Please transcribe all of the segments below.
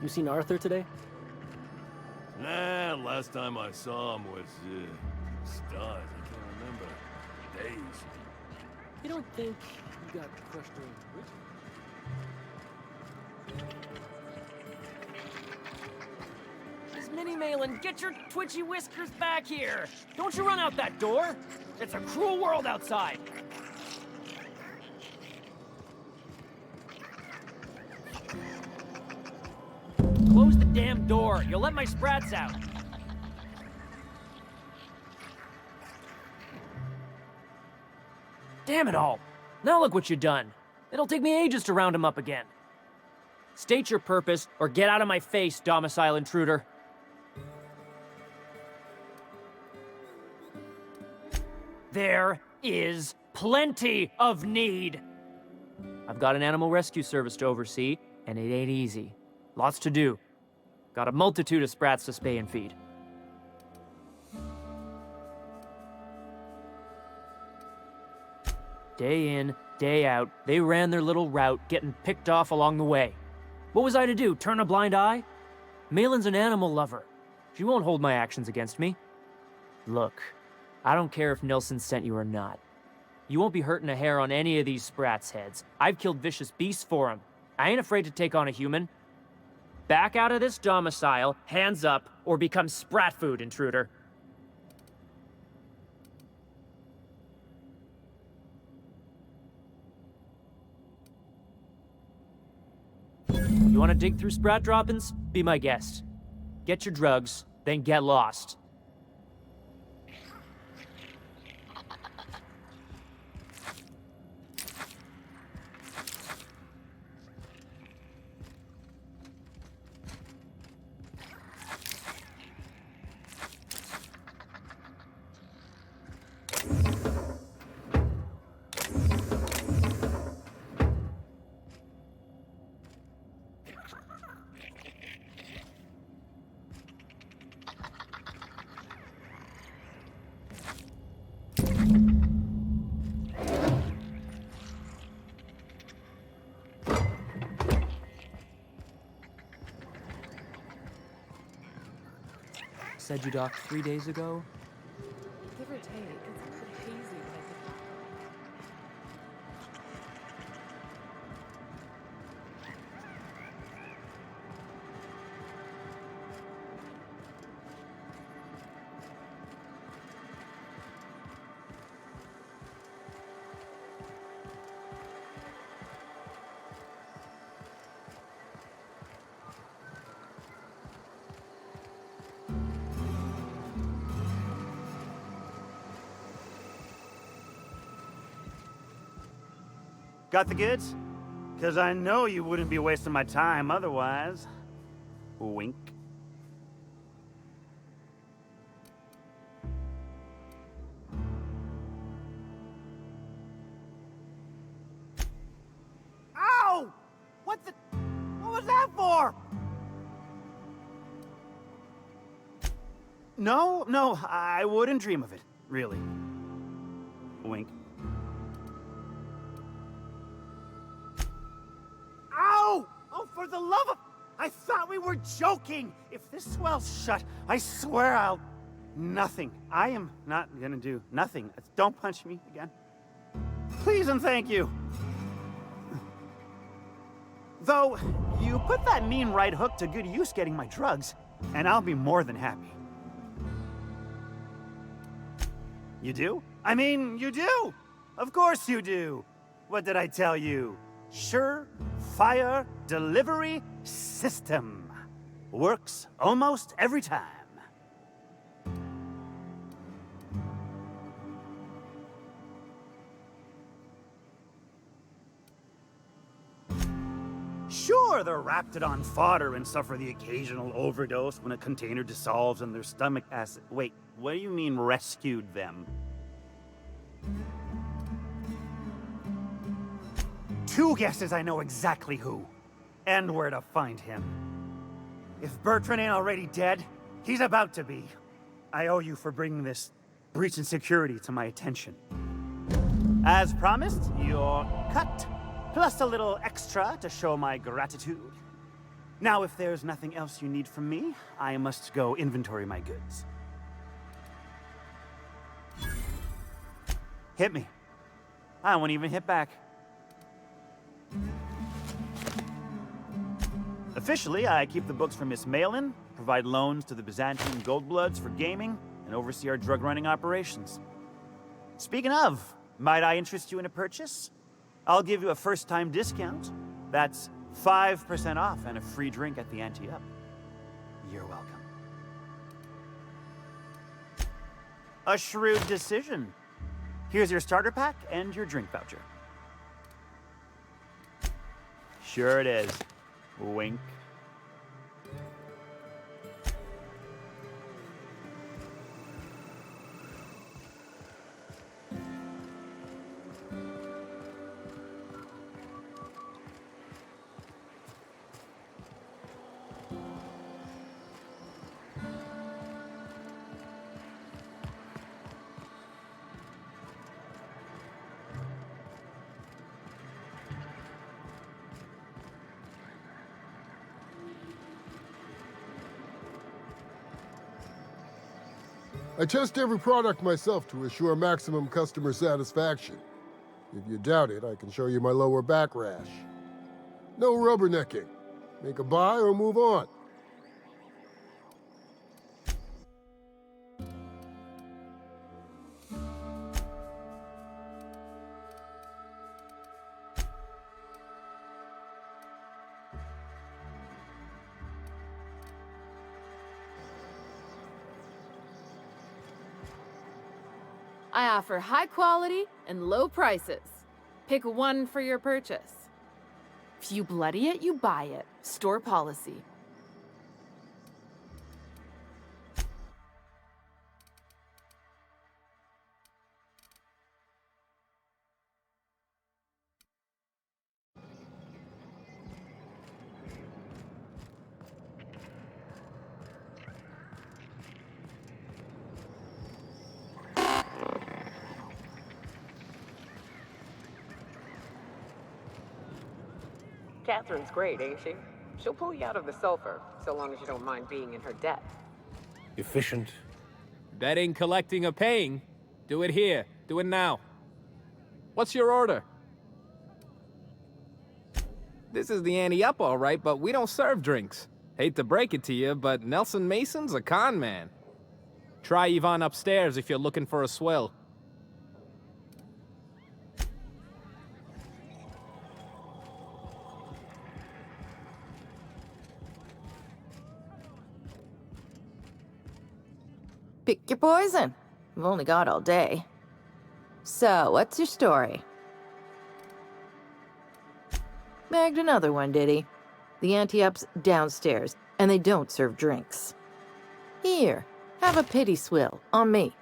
You seen Arthur today? Nah, last time I saw him was, stars. I can't remember. Days. You don't think you got crushed during the bridge? Miss Minnie Malin, get your twitchy whiskers back here! Don't you run out that door! It's a cruel world outside! Close the damn door! You'll let my sprats out! Damn it all! Now look what you've done! It'll take me ages to round him up again. State your purpose, or get out of my face, domicile intruder. There is plenty of need. I've got an animal rescue service to oversee, and it ain't easy. Lots to do. Got a multitude of sprats to spay and feed. Day in, day out, they ran their little route, getting picked off along the way. What was I to do, turn a blind eye? Malin's an animal lover. She won't hold my actions against me. Look, I don't care if Nelson sent you or not. You won't be hurting a hair on any of these sprats' heads. I've killed vicious beasts for them. I ain't afraid to take on a human. Back out of this domicile, hands up, or become sprat food, intruder. You want to dig through sprat droppings? Be my guest. Get your drugs, then get lost. Said you docked 3 days ago? Give or take, it's a bit hazy when I think about Got the goods? Because I know you wouldn't be wasting my time otherwise. Wink. Ow! What was that for? No, I wouldn't dream of it, really. Wink. Oh, for the love of... I thought we were joking! If this swell's shut, I swear I'll... Nothing. I am not gonna do nothing. Don't punch me again. Please and thank you. Though, you put that mean right hook to good use getting my drugs, and I'll be more than happy. You do? I mean, you do! Of course you do! What did I tell you? Sure-fire delivery system. Works almost every time. Sure, they're Raptidon fodder and suffer the occasional overdose when a container dissolves in their stomach acid. Wait, what do you mean rescued them? Two guesses I know exactly who, and where to find him. If Bertrand ain't already dead, he's about to be. I owe you for bringing this breach in security to my attention. As promised, your cut, plus a little extra to show my gratitude. Now, if there's nothing else you need from me, I must go inventory my goods. Hit me. I won't even hit back. Officially, I keep the books for Miss Malin, provide loans to the Byzantine Goldbloods for gaming, and oversee our drug-running operations. Speaking of, might I interest you in a purchase? I'll give you a first-time discount. That's 5% off and a free drink at the Ante-Up. You're welcome. A shrewd decision. Here's your starter pack and your drink voucher. Sure it is. Wink. I test every product myself to assure maximum customer satisfaction. If you doubt it, I can show you my lower back rash. No rubbernecking. Make a buy or move on. I offer high quality and low prices. Pick one for your purchase. If you bloody it, you buy it. Store policy. Catherine's great, ain't she? She'll pull you out of the sulfur, so long as you don't mind being in her debt. Efficient. That ain't collecting or paying. Do it here. Do it now. What's your order? This is the Ante-Up, all right, but we don't serve drinks. Hate to break it to you, but Nelson Mason's a con man. Try Yvonne upstairs if you're looking for a swill. Pick your poison. We've only got all day. So, what's your story? Bagged another one, did he? The Ante-Up's downstairs, and they don't serve drinks. Here, have a pity swill, on me.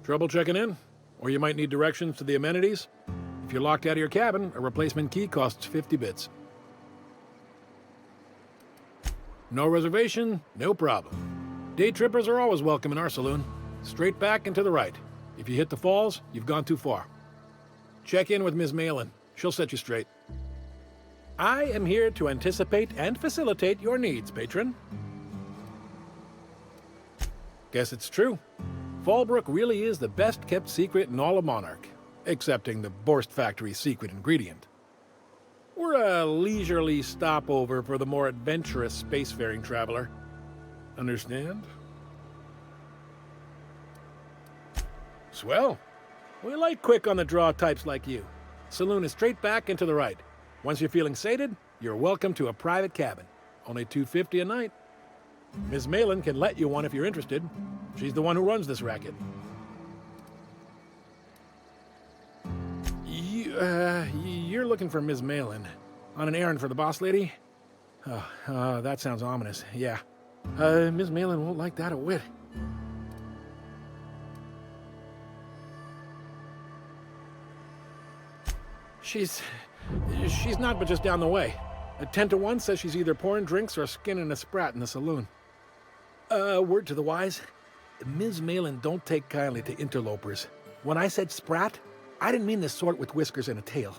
Trouble checking in? Or you might need directions to the amenities? If you're locked out of your cabin, a replacement key costs 50 bits. No reservation? No problem. Day trippers are always welcome in our saloon. Straight back and to the right. If you hit the falls, you've gone too far. Check in with Ms. Malin. She'll set you straight. I am here to anticipate and facilitate your needs, patron. Guess it's true. Fallbrook really is the best-kept secret in all of Monarch, excepting the Borst Factory's secret ingredient. We're a leisurely stopover for the more adventurous spacefaring traveler. Understand? Swell. We like quick-on-the-draw types like you. Saloon is straight back and to the right. Once you're feeling sated, you're welcome to a private cabin. Only $250 a night. Ms. Malin can let you one if you're interested. She's the one who runs this racket. You're looking for Ms. Malin. On an errand for the boss lady? Oh, that sounds ominous. Yeah. Ms. Malin won't like that a whit. She's not but just down the way. A 10-to-1 says she's either pouring drinks or skinning a sprat in the saloon. Word to the wise, Ms. Malin don't take kindly to interlopers. When I said sprat, I didn't mean the sort with whiskers and a tail.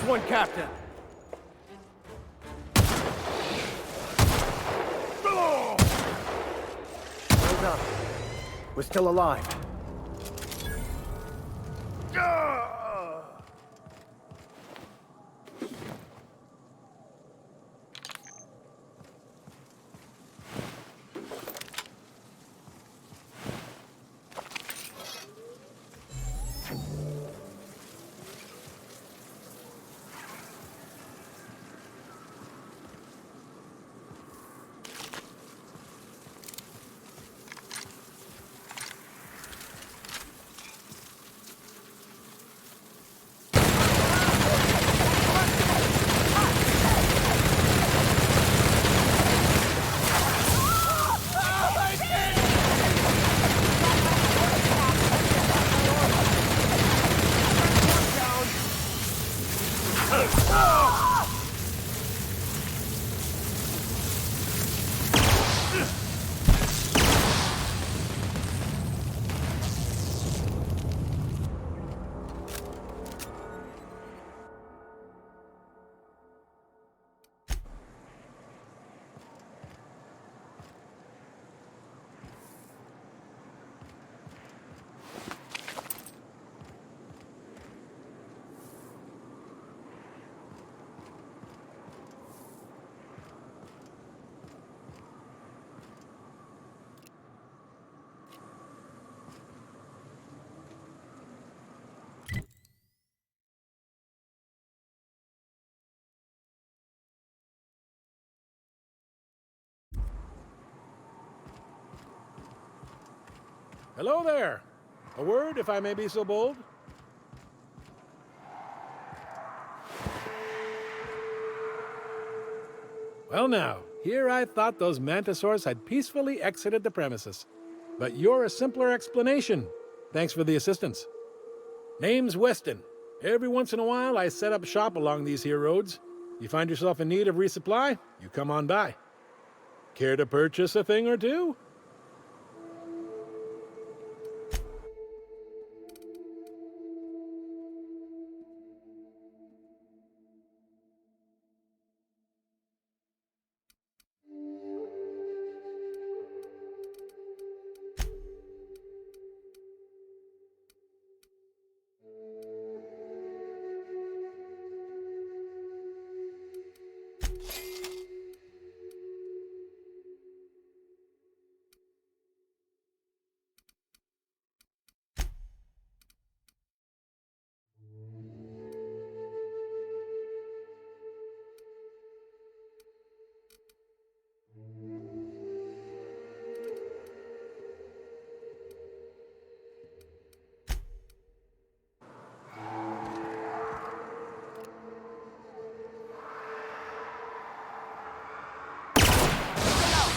One, Captain. Well done. We're still alive. Hello there. A word, if I may be so bold? Well now, here I thought those mantisaurs had peacefully exited the premises. But you're a simpler explanation. Thanks for the assistance. Name's Weston. Every once in a while, I set up shop along these here roads. You find yourself in need of resupply, you come on by. Care to purchase a thing or two?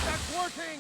That's working!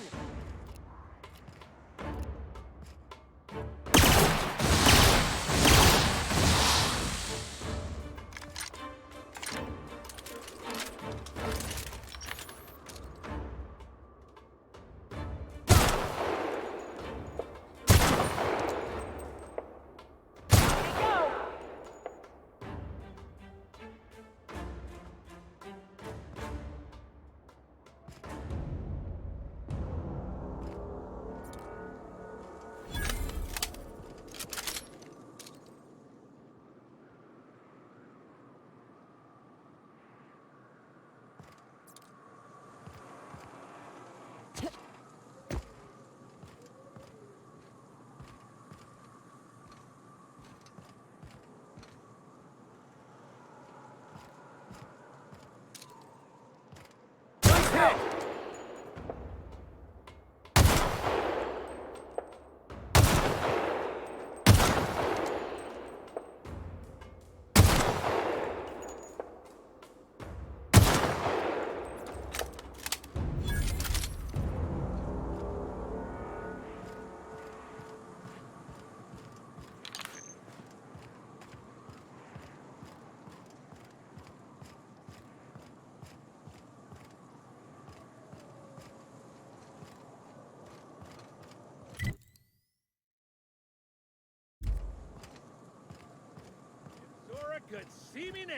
Zora could see me now.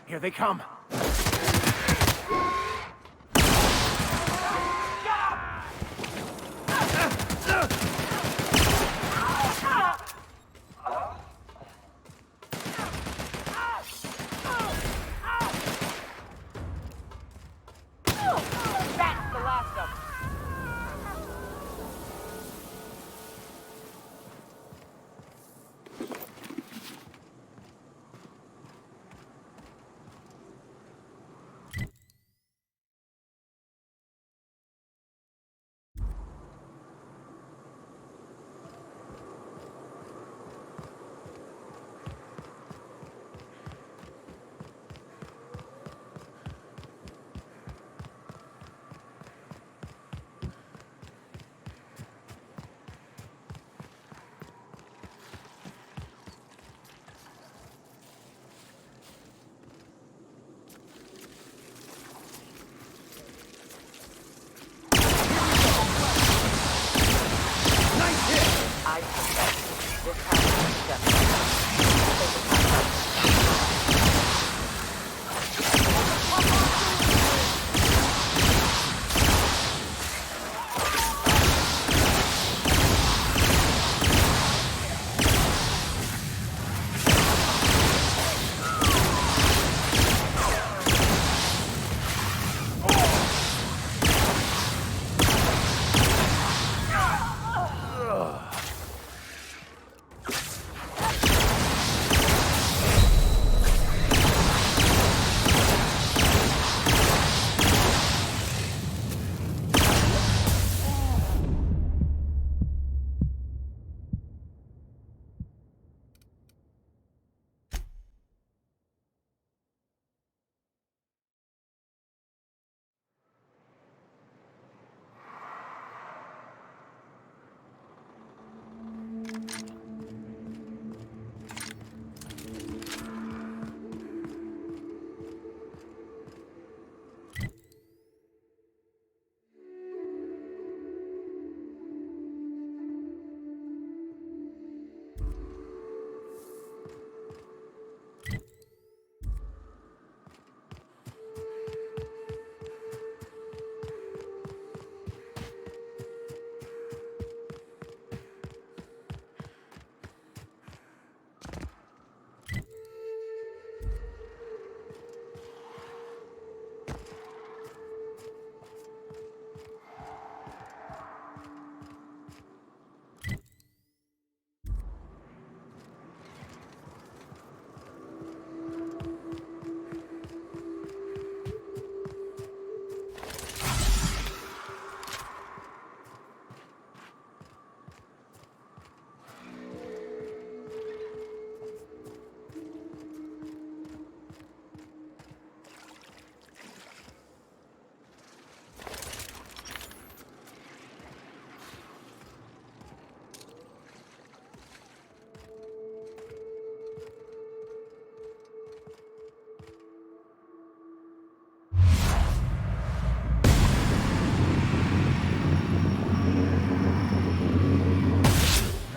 Here they come.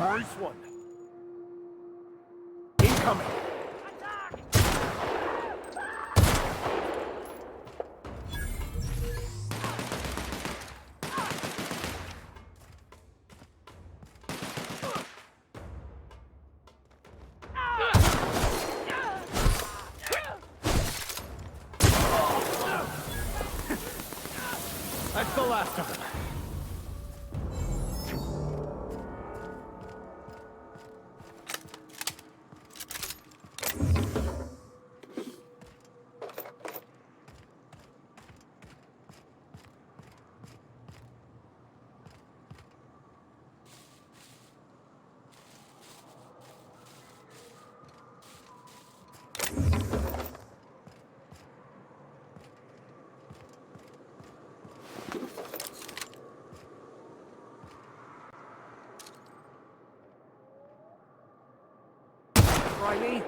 Nice one. Incoming. That's the last of them. Try me.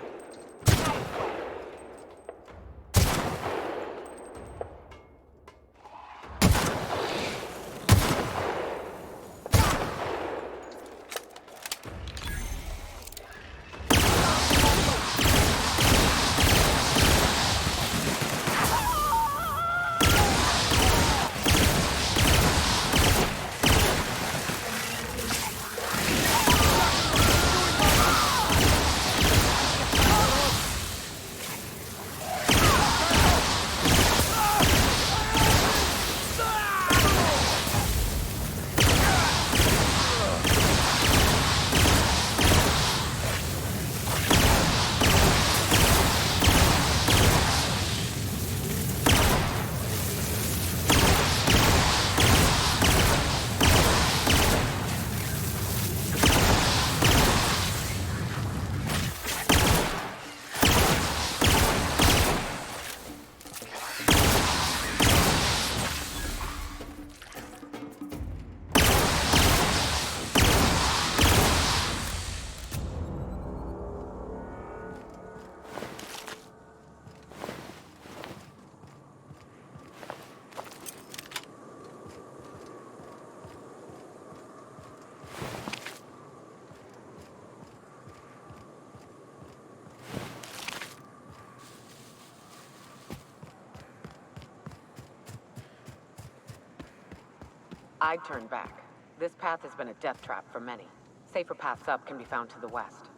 I'd turn back. This path has been a death trap for many. Safer paths up can be found to the west.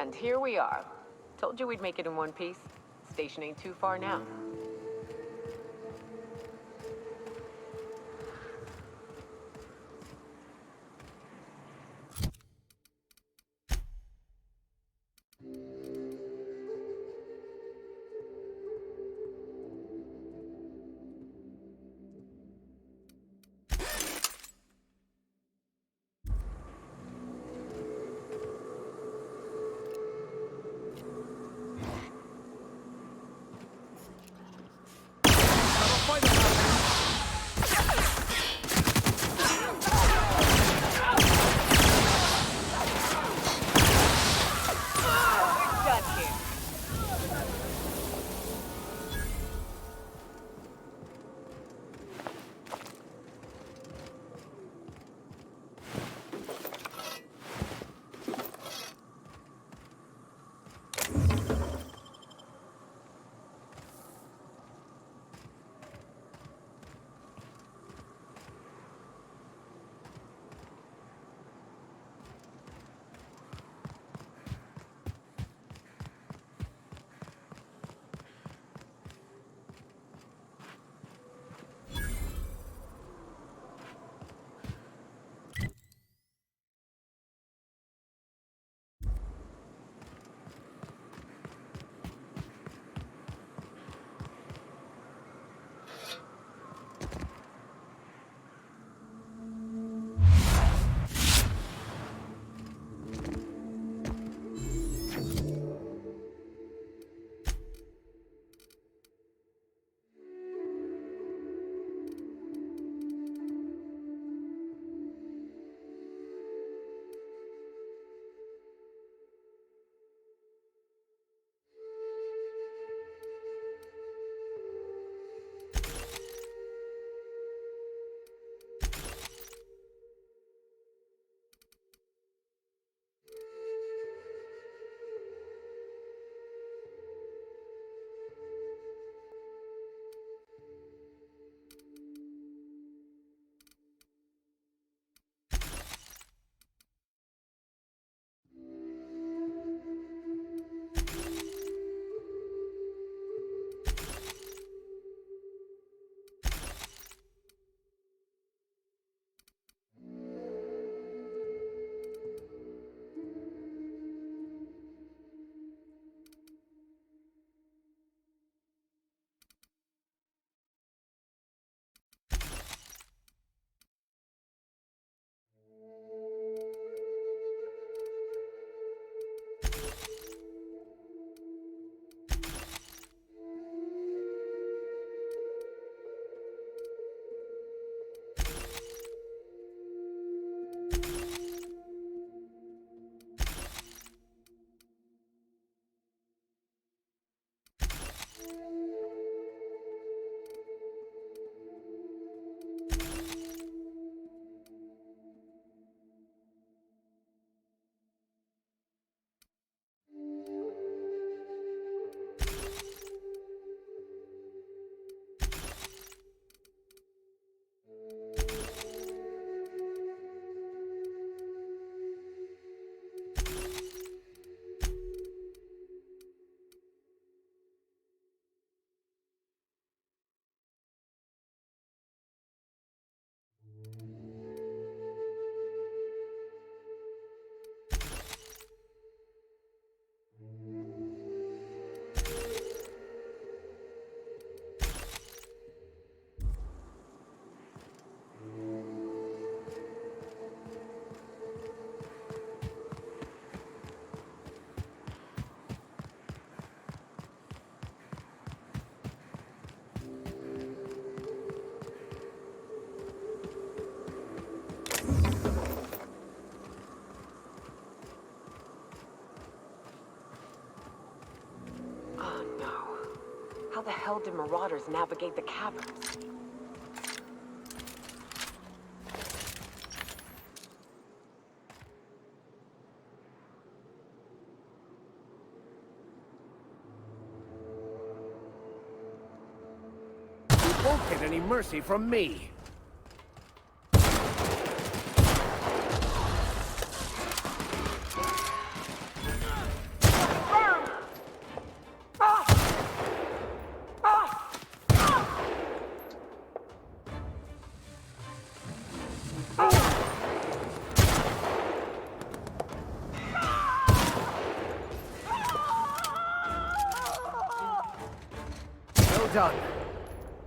And here we are. Told you we'd make it in one piece. Station ain't too far now. How the hell did marauders navigate the caverns? You won't get any mercy from me. Well done.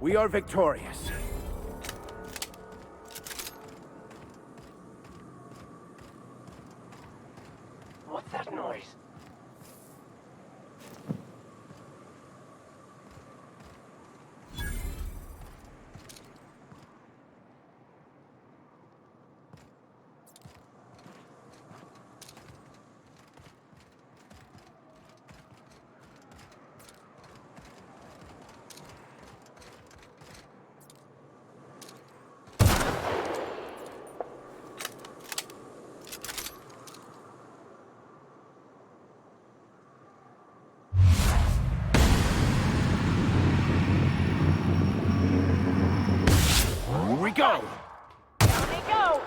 We are victorious. What's that noise? Here we go! Down they go!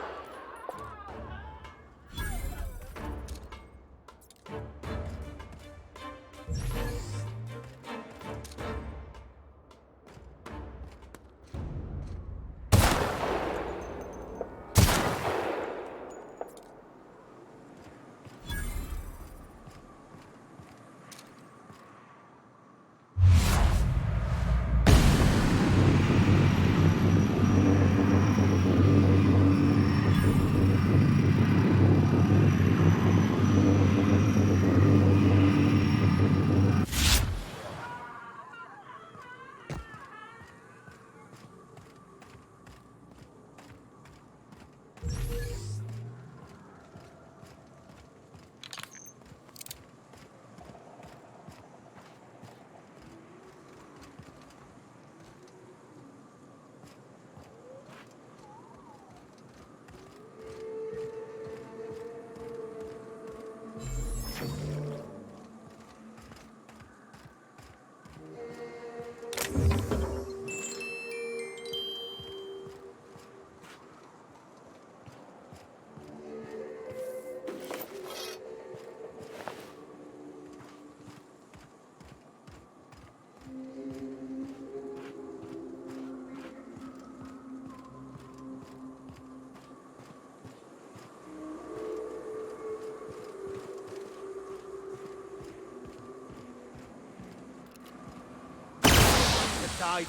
Side.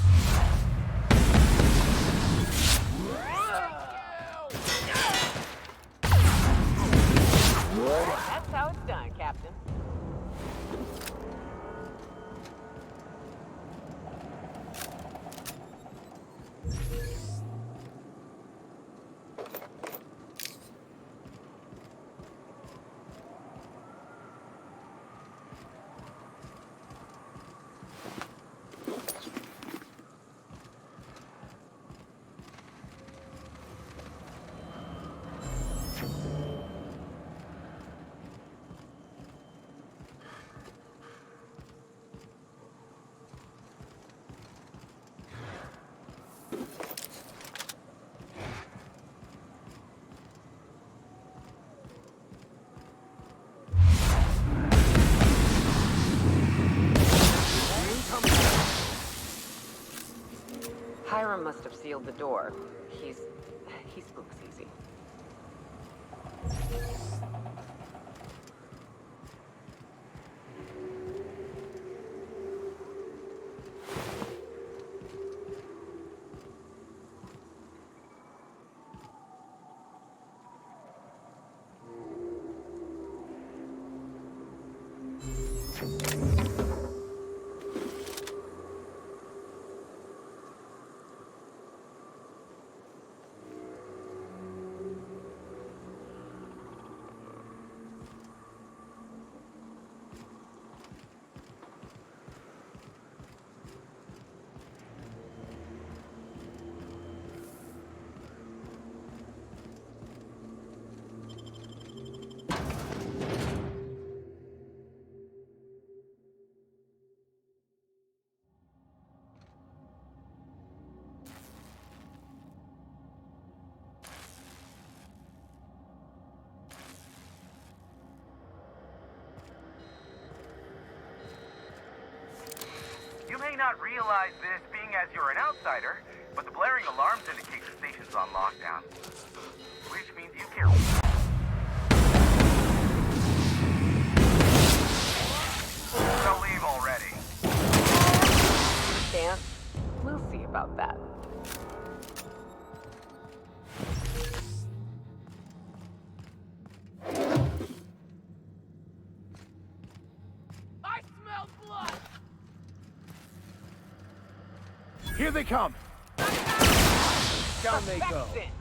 That's how it's done, Captain. Hiram must have sealed the door. He spooks easy. You may not realize this being as you're an outsider, but the blaring alarms indicate the station's on lockdown. Which means you can't... So leave already. Can't. We'll see about that. I smell blood! Here they come. Down they go. Perfection.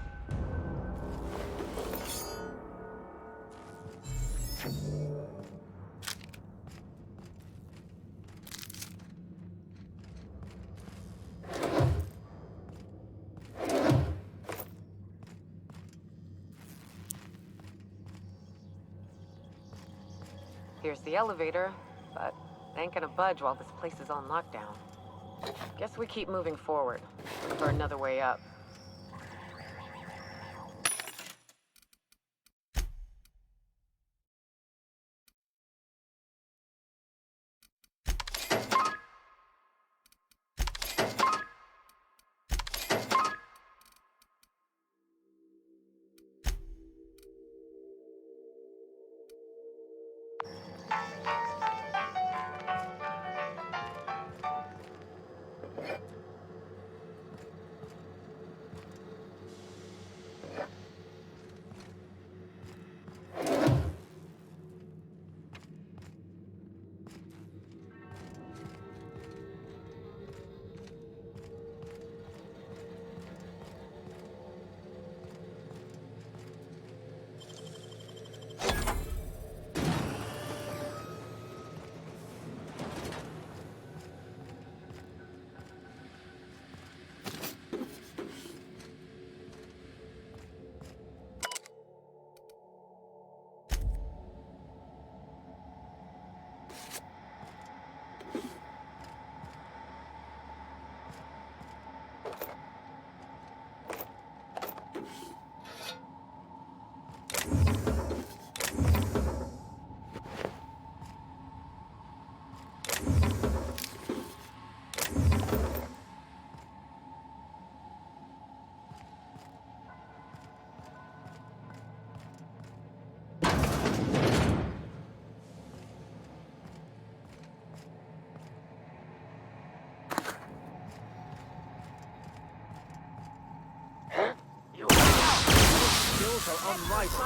Here's the elevator, but it ain't gonna budge while this place is on lockdown. Guess we keep moving forward, look for another way up. Skills are unrivaled.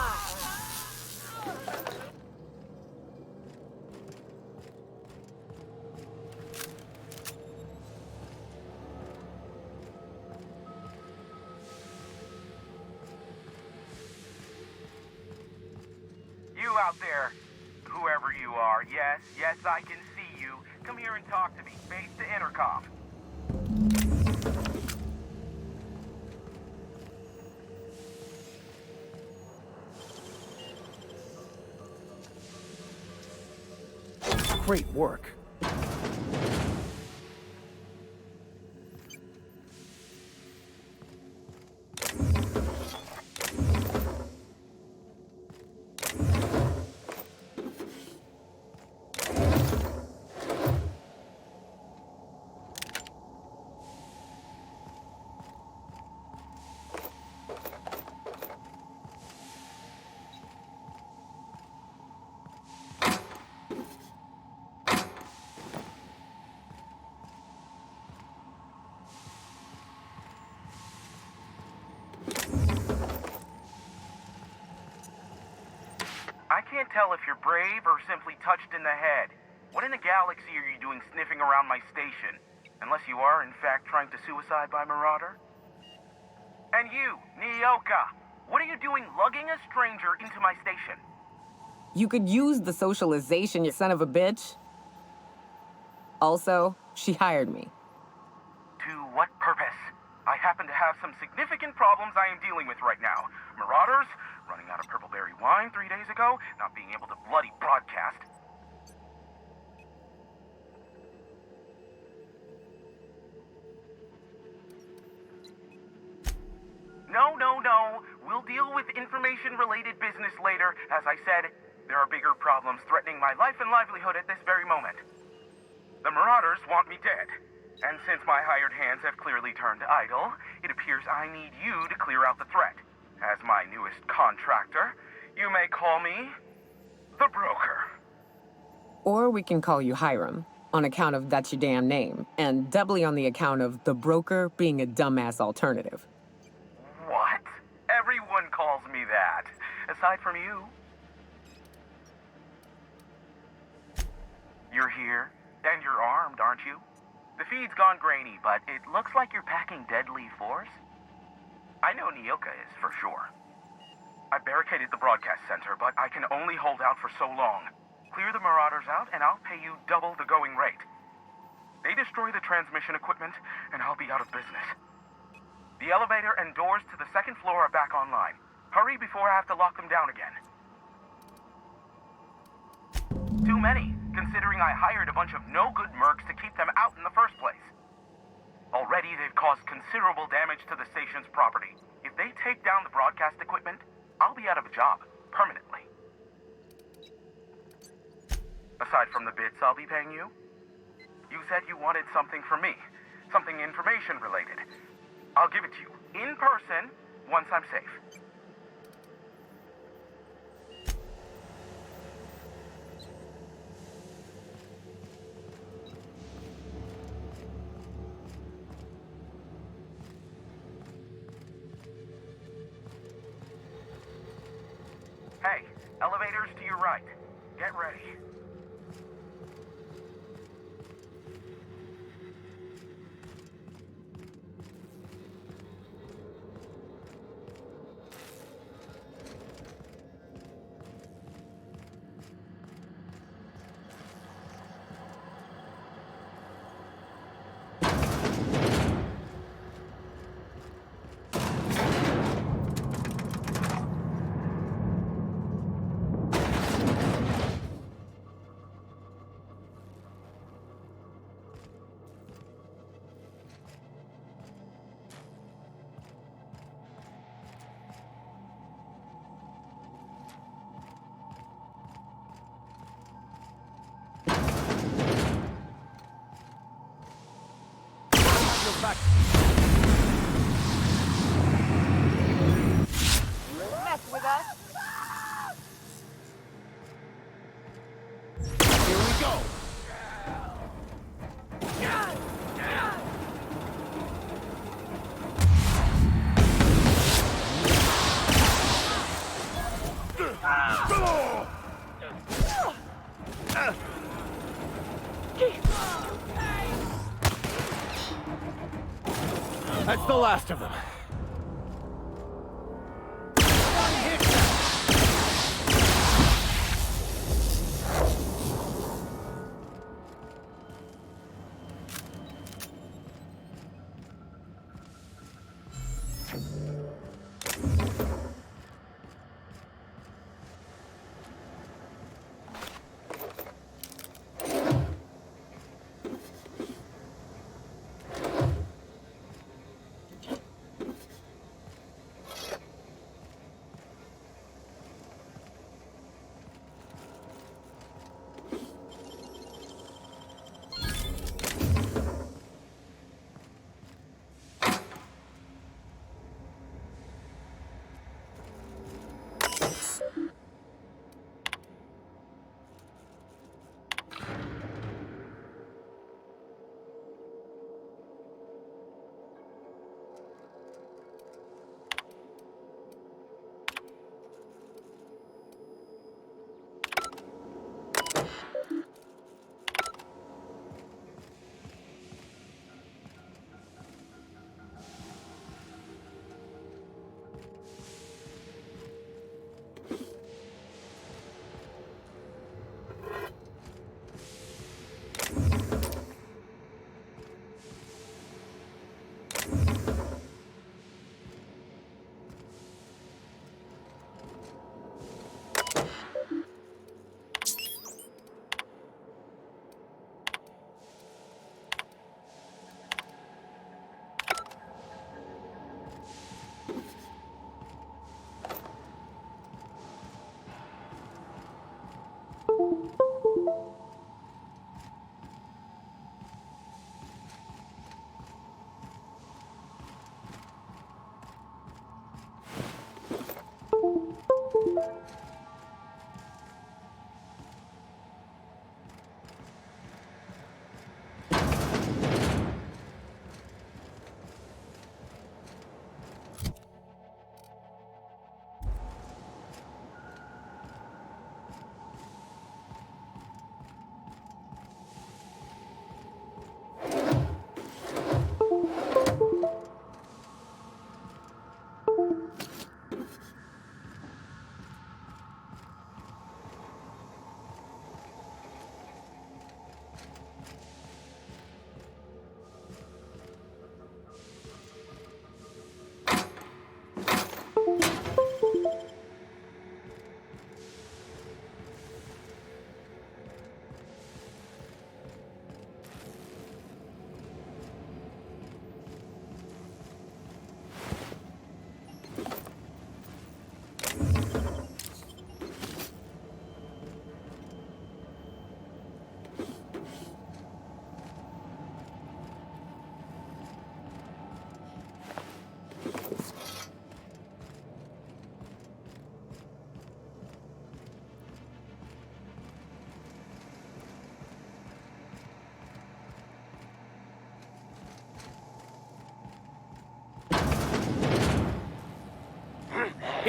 You out there, whoever you are, yes, I can see you. Come here and talk to me, face to intercom. Great work. I can't tell if you're brave or simply touched in the head. What in the galaxy are you doing sniffing around my station? Unless you are, in fact, trying to suicide by Marauder? And you, Nyoka, what are you doing lugging a stranger into my station? You could use the socialization, you son of a bitch. Also, she hired me. To what purpose? I happen to have some significant problems I am dealing with right now. Marauders, running out of purple berry wine 3 days ago, not being able to bloody broadcast. No. We'll deal with information-related business later. As I said, there are bigger problems threatening my life and livelihood at this very moment. The Marauders want me dead. And since my hired hands have clearly turned idle, it appears I need you to clear out the threat. As my newest contractor, you may call me the Broker. Or we can call you Hiram, on account of that's your damn name, and doubly on the account of the Broker being a dumbass alternative. What? Everyone calls me that, aside from you. You're here, and you're armed, aren't you? The feed's gone grainy, but it looks like you're packing deadly force. I know Nyoka is, for sure. I barricaded the broadcast center, but I can only hold out for so long. Clear the Marauders out, and I'll pay you double the going rate. They destroy the transmission equipment, and I'll be out of business. The elevator and doors to the second floor are back online. Hurry before I have to lock them down again. Too many, considering I hired a bunch of no-good mercs to keep them out in the first place. Already, they've caused considerable damage to the station's property. If they take down the broadcast equipment, I'll be out of a job, permanently. Aside from the bits I'll be paying you, you said you wanted something from me. Something information-related. I'll give it to you, in person, once I'm safe. Hey, elevators to your right. Get ready. Mess with us? Here we go. That's the last of them.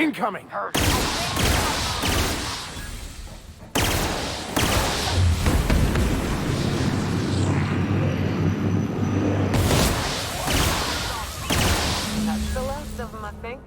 Incoming! That's the last of them, I think.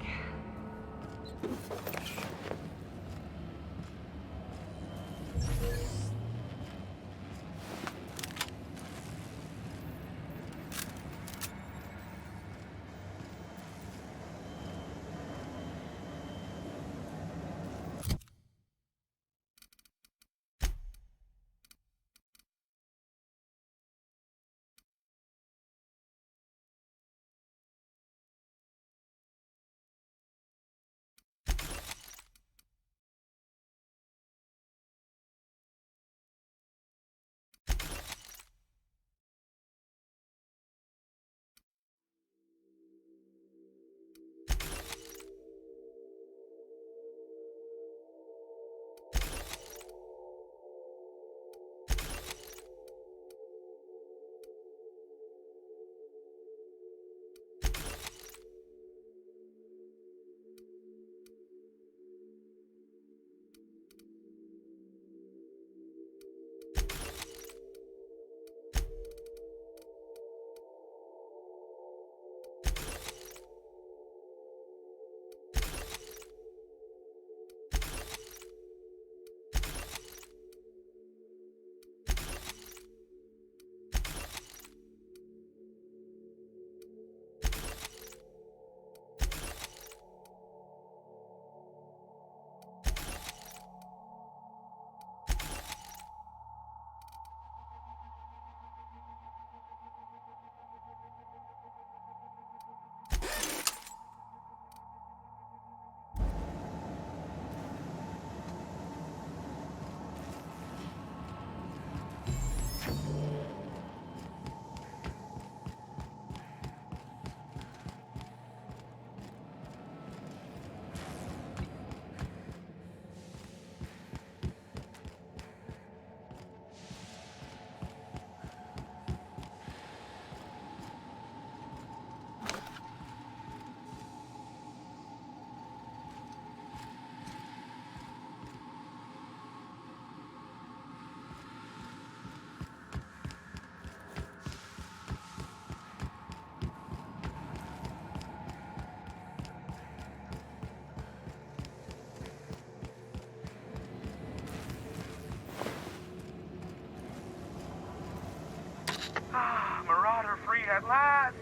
Marauder free at last.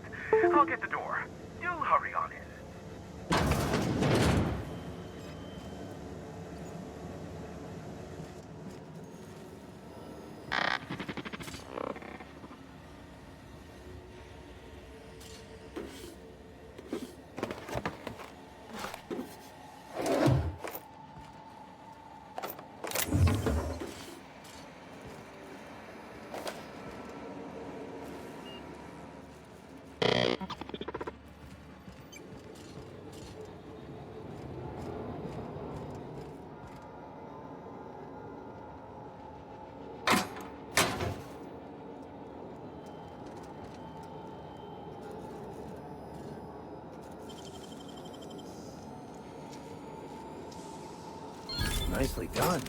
I'll get the door. Do hurry on in. Nicely done.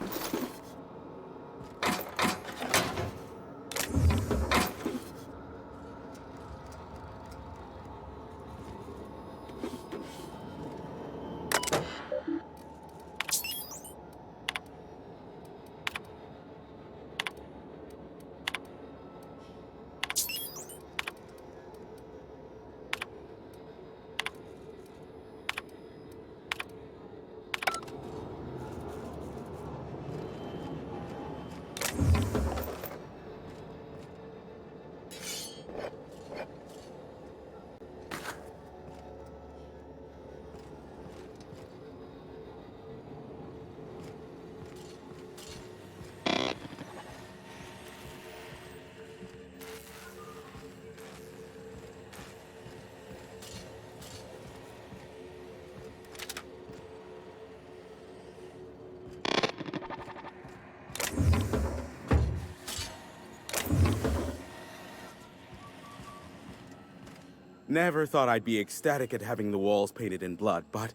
Never thought I'd be ecstatic at having the walls painted in blood, but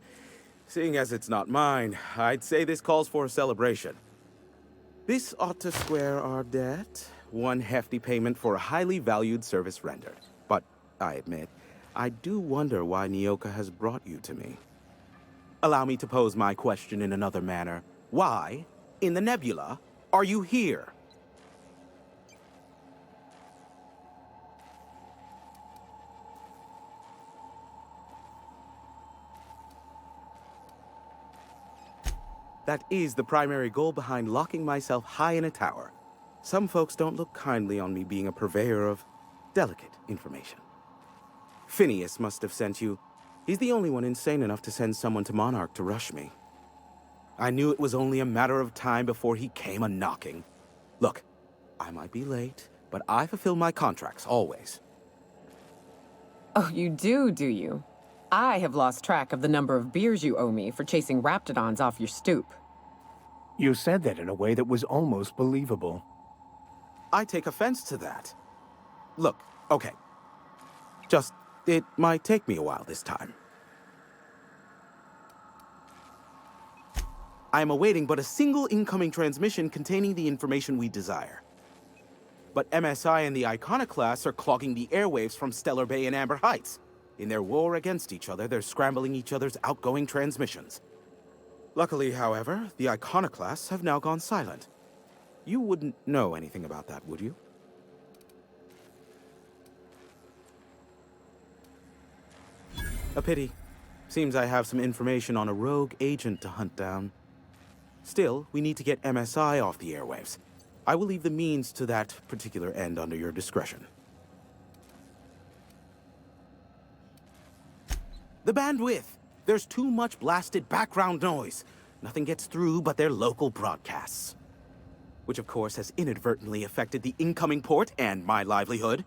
seeing as it's not mine, I'd say this calls for a celebration. This ought to square our debt. One hefty payment for a highly valued service rendered. But, I admit, I do wonder why Nyoka has brought you to me. Allow me to pose my question in another manner. Why, in the nebula, are you here? That is the primary goal behind locking myself high in a tower. Some folks don't look kindly on me being a purveyor of delicate information. Phineas must have sent you. He's the only one insane enough to send someone to Monarch to rush me. I knew it was only a matter of time before he came a-knocking. Look, I might be late, but I fulfill my contracts, always. Oh, you do you? I have lost track of the number of beers you owe me for chasing raptidons off your stoop. You said that in a way that was almost believable. I take offense to that. Look, okay. It might take me a while this time. I am awaiting but a single incoming transmission containing the information we desire. But MSI and the Iconoclasts are clogging the airwaves from Stellar Bay and Amber Heights. In their war against each other, they're scrambling each other's outgoing transmissions. Luckily, however, the Iconoclasts have now gone silent. You wouldn't know anything about that, would you? A pity. Seems I have some information on a rogue agent to hunt down. Still, we need to get MSI off the airwaves. I will leave the means to that particular end under your discretion. The bandwidth! There's too much blasted background noise. Nothing gets through but their local broadcasts. Which of course has inadvertently affected the incoming port and my livelihood.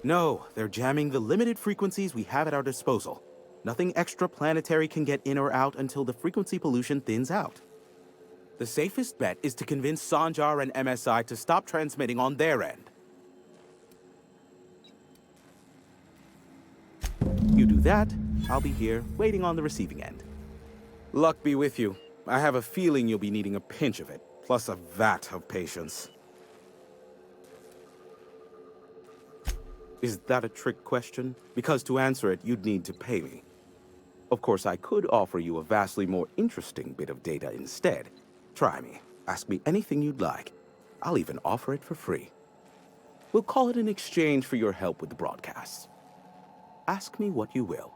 No, they're jamming the limited frequencies we have at our disposal. Nothing extraplanetary can get in or out until the frequency pollution thins out. The safest bet is to convince Sanjar and MSI to stop transmitting on their end. You do that, I'll be here, waiting on the receiving end. Luck be with you. I have a feeling you'll be needing a pinch of it, plus a vat of patience. Is that a trick question? Because to answer it, you'd need to pay me. Of course, I could offer you a vastly more interesting bit of data instead. Try me. Ask me anything you'd like. I'll even offer it for free. We'll call it an exchange for your help with the broadcasts. Ask me what you will.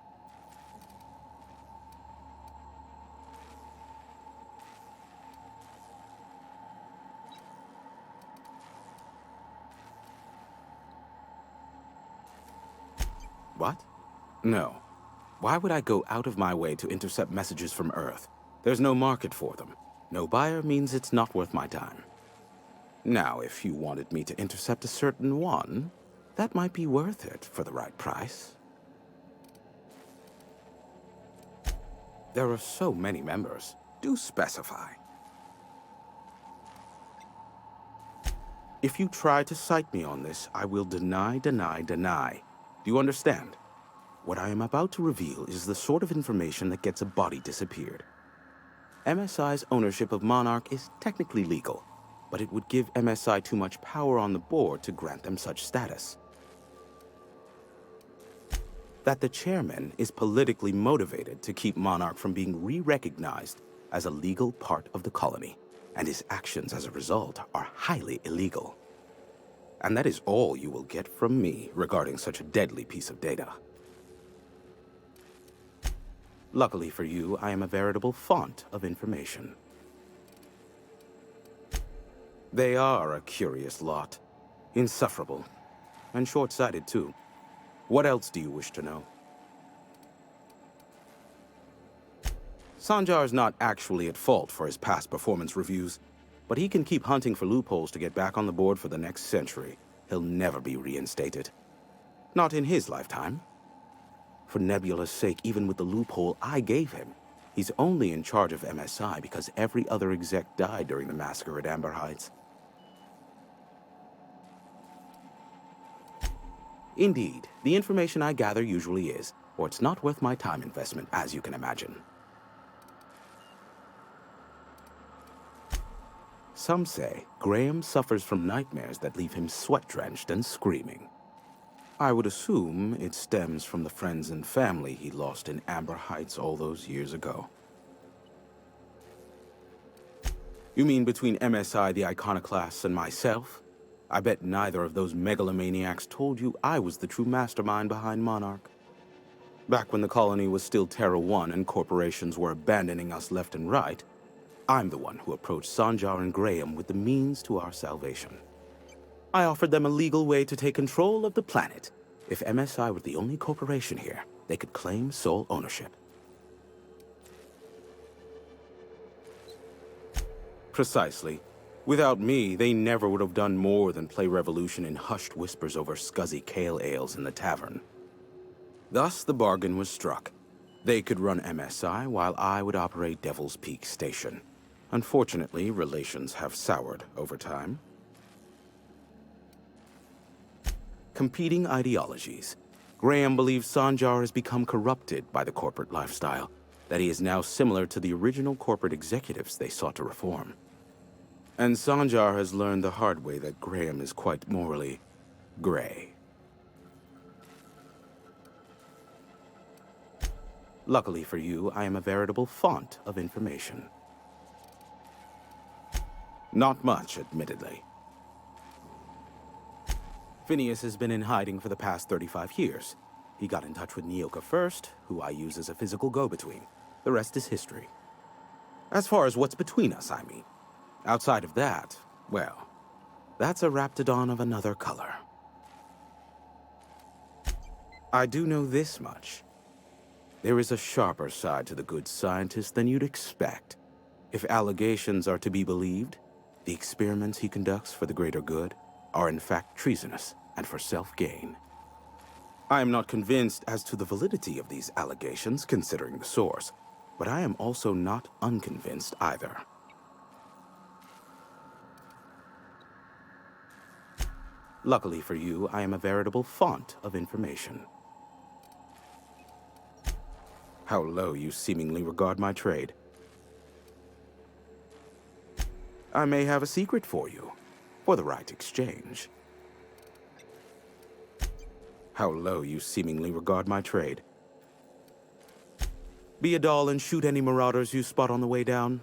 What? No. Why would I go out of my way to intercept messages from Earth? There's no market for them. No buyer means it's not worth my time. Now, if you wanted me to intercept a certain one, that might be worth it for the right price. There are so many members. Do specify. If you try to cite me on this, I will deny. Do you understand? What I am about to reveal is the sort of information that gets a body disappeared. MSI's ownership of Monarch is technically legal, but it would give MSI too much power on the board to grant them such status. That the chairman is politically motivated to keep Monarch from being re-recognized as a legal part of the colony, and his actions as a result are highly illegal. And that is all you will get from me regarding such a deadly piece of data. Luckily for you, I am a veritable font of information. They are a curious lot. Insufferable. And short-sighted, too. What else do you wish to know? Sanjar's not actually at fault for his past performance reviews, but he can keep hunting for loopholes to get back on the board for the next century. He'll never be reinstated. Not in his lifetime. For Nebula's sake, even with the loophole I gave him, he's only in charge of MSI because every other exec died during the massacre at Amber Heights. Indeed, the information I gather usually is, or it's not worth my time investment, as you can imagine. Some say Graham suffers from nightmares that leave him sweat-drenched and screaming. I would assume it stems from the friends and family he lost in Amber Heights all those years ago. You mean between MSI the Iconoclasts and myself? I bet neither of those megalomaniacs told you I was the true mastermind behind Monarch. Back when the colony was still Terra 1 and corporations were abandoning us left and right, I'm the one who approached Sanjar and Graham with the means to our salvation. I offered them a legal way to take control of the planet. If MSI were the only corporation here, they could claim sole ownership. Precisely. Without me, they never would have done more than play Revolution in hushed whispers over scuzzy kale ales in the tavern. Thus, the bargain was struck. They could run MSI while I would operate Devil's Peak Station. Unfortunately, relations have soured over time. Competing ideologies. Graham believes Sanjar has become corrupted by the corporate lifestyle, that he is now similar to the original corporate executives they sought to reform. And Sanjar has learned the hard way that Graham is quite morally gray. Luckily for you, I am a veritable font of information. Not much, admittedly. Phineas has been in hiding for the past 35 years. He got in touch with Nyoka first, who I use as a physical go-between. The rest is history. As far as what's between us, I mean. Outside of that, well, that's a Raptidon of another color. I do know this much. There is a sharper side to the good scientist than you'd expect. If allegations are to be believed, the experiments he conducts for the greater good are in fact treasonous and for self-gain. I am not convinced as to the validity of these allegations, considering the source, but I am also not unconvinced either. Luckily for you, I am a veritable font of information. How low you seemingly regard my trade. I may have a secret for you, for the right exchange. How low you seemingly regard my trade. Be a doll and shoot any marauders you spot on the way down.